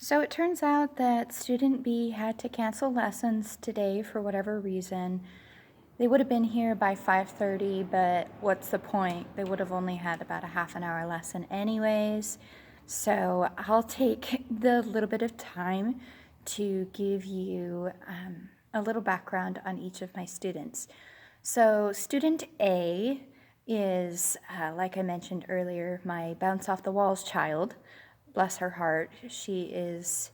So it turns out that student B had to cancel lessons today for whatever reason. They would have been here by 5:30, but what's the point? They would have only had about a half an hour lesson anyways. So I'll take the little bit of time to give you a little background on each of my students. So student A is, like I mentioned earlier, my bounce off the walls child. Bless her heart. She is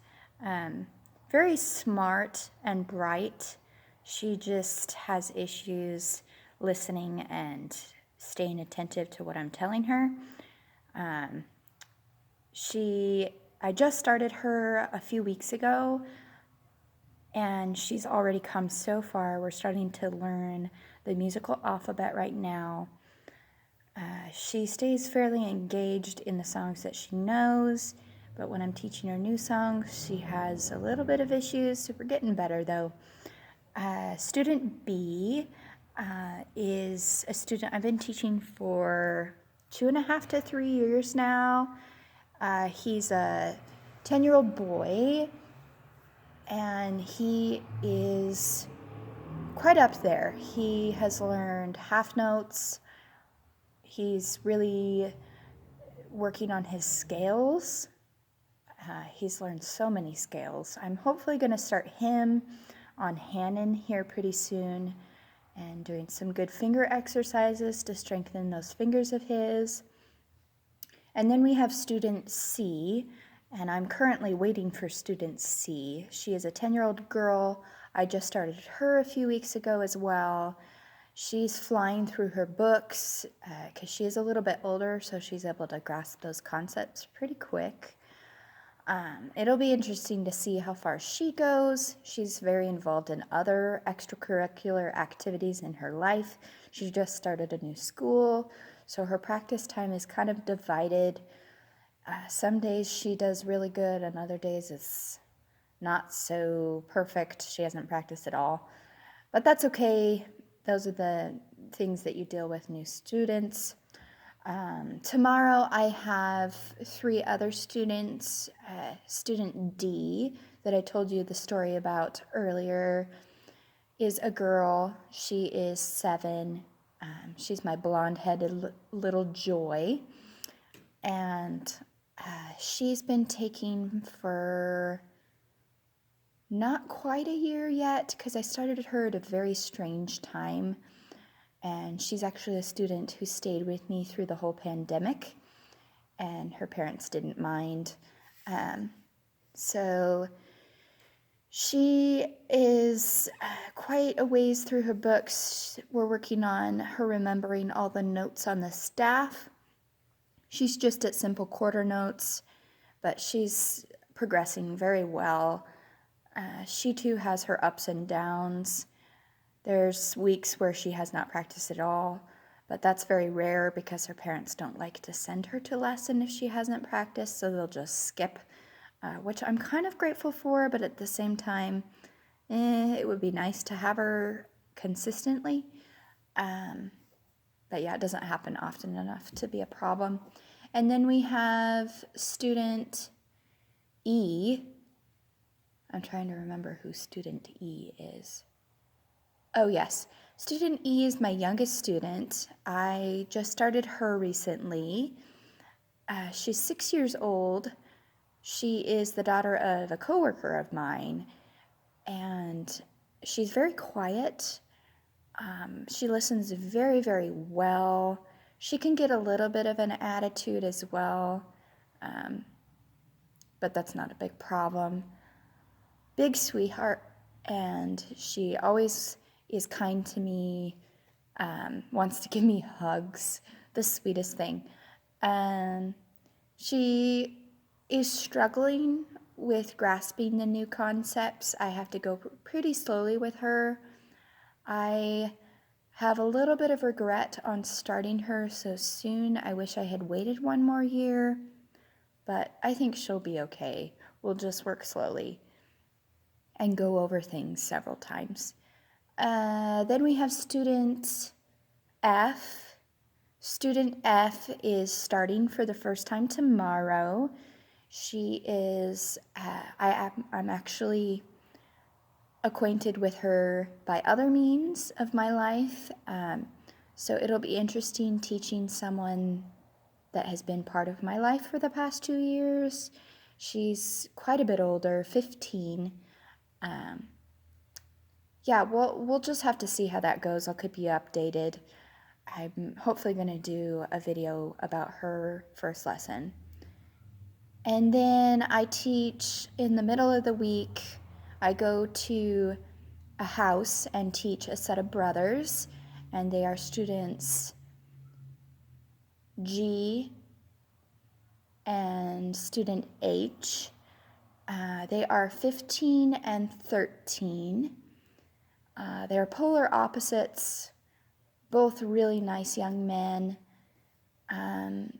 very smart and bright. She just has issues listening and staying attentive to what I'm telling her. I just started her a few weeks ago, and she's already come so far. We're starting to learn the musical alphabet right now. She stays fairly engaged in the songs that she knows, but when I'm teaching her new songs, she has a little bit of issues. So we're getting better though. Student B is a student I've been teaching for 2.5 to 3 years now. He's a 10-year-old boy, and he is quite up there. He has learned half notes. He's really working on his scales. He's learned so many scales. I'm hopefully going to start him on Hanon here pretty soon and doing some good finger exercises to strengthen those fingers of his. And then we have student C, and I'm currently waiting for student C. She is a 10-year-old girl. I just started her a few weeks ago as well. She's flying through her books because she is a little bit older, so she's able to grasp those concepts pretty quick. It'll be interesting to see how far she goes. She's very involved in other extracurricular activities in her life. She just started a new school, so her practice time is kind of divided. Some days she does really good, and other days it's not so perfect. She hasn't practiced at all. But that's okay. Those are the things that you deal with new students. Tomorrow I have 3 other students. Student D, that I told you the story about earlier, is a girl. She is 7. She's my blonde-headed little joy. And she's been taking for not quite a year yet, because I started her at a very strange time. And she's actually a student who stayed with me through the whole pandemic, and her parents didn't mind. So she is quite a ways through her books. We're working on her remembering all the notes on the staff. She's just at simple quarter notes, but she's progressing very well. She too has her ups and downs. There's weeks where she has not practiced at all, but that's very rare because her parents don't like to send her to lesson if she hasn't practiced, so they'll just skip, which I'm kind of grateful for, but at the same time, it would be nice to have her consistently. But yeah, it doesn't happen often enough to be a problem. And then we have student E. I'm trying to remember who student E is. Oh, yes. Student E is my youngest student. I just started her recently. She's 6 years old. She is the daughter of a coworker of mine, and she's very quiet. She listens very, very well. She can get a little bit of an attitude as well, but that's not a big problem. Big sweetheart, and she always is kind to me, wants to give me hugs, the sweetest thing. She is struggling with grasping the new concepts. I have to go pretty slowly with her. I have a little bit of regret on starting her so soon. I wish I had waited one more year, but I think she'll be okay. We'll just work slowly and go over things several times. Then we have student F. Student F is starting for the first time tomorrow. She is, I'm actually acquainted with her by other means of my life. So it'll be interesting teaching someone that has been part of my life for the past 2 years. She's quite a bit older, 15. Yeah, we'll just have to see how that goes. I'll keep you updated. I'm hopefully going to do a video about her first lesson. And then I teach in the middle of the week. I go to a house and teach a set of brothers, and they are students G and student H. They are 15 and 13. They're polar opposites, both really nice young men.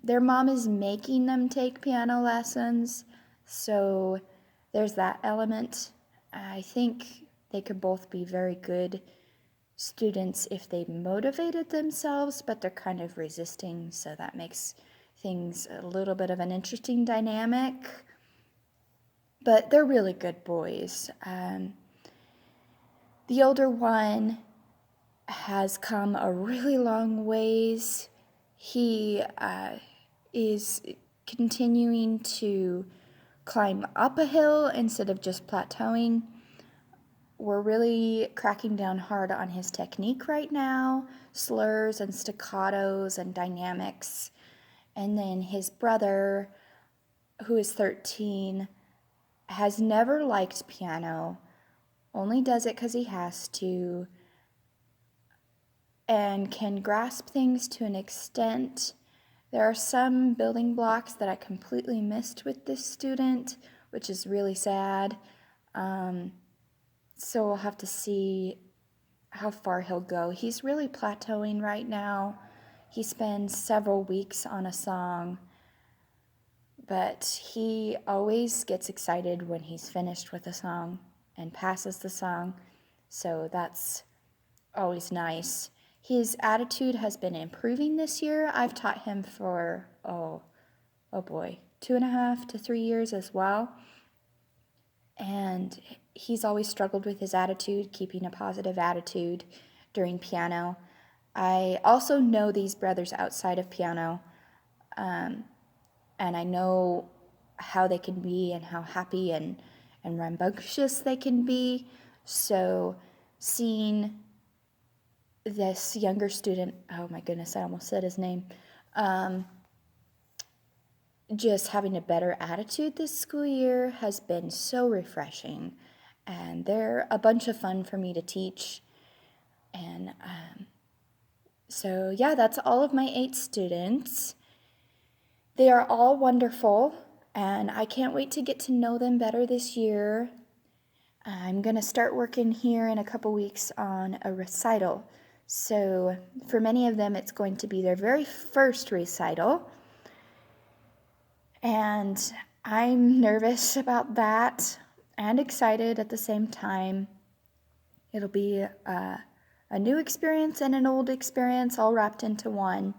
Their mom is making them take piano lessons, so there's that element. I think they could both be very good students if they motivated themselves, but they're kind of resisting, so that makes things a little bit of an interesting dynamic. But they're really good boys. The older one has come a really long ways. He is continuing to climb up a hill instead of just plateauing. We're really cracking down hard on his technique right now, slurs and staccatos and dynamics. And then his brother, who is 13, has never liked piano, only does it because he has to, and can grasp things to an extent. There are some building blocks that I completely missed with this student, which is really sad. So we'll have to see how far he'll go. He's really plateauing right now. He spends several weeks on a song, but he always gets excited when he's finished with a song and passes the song, so that's always nice. His attitude has been improving this year. I've taught him for, oh boy, 2.5 to 3 years as well. And he's always struggled with his attitude, keeping a positive attitude during piano. I also know these brothers outside of piano, and I know how they can be and how happy and rambunctious they can be. So seeing this younger student, oh my goodness, I almost said his name, just having a better attitude this school year has been so refreshing, and they're a bunch of fun for me to teach. And so yeah, that's all of my 8 students. They are all wonderful, and I can't wait to get to know them better this year. I'm going to start working here in a couple weeks on a recital. So for many of them, it's going to be their very first recital. And I'm nervous about that and excited at the same time. It'll be a new experience and an old experience all wrapped into one.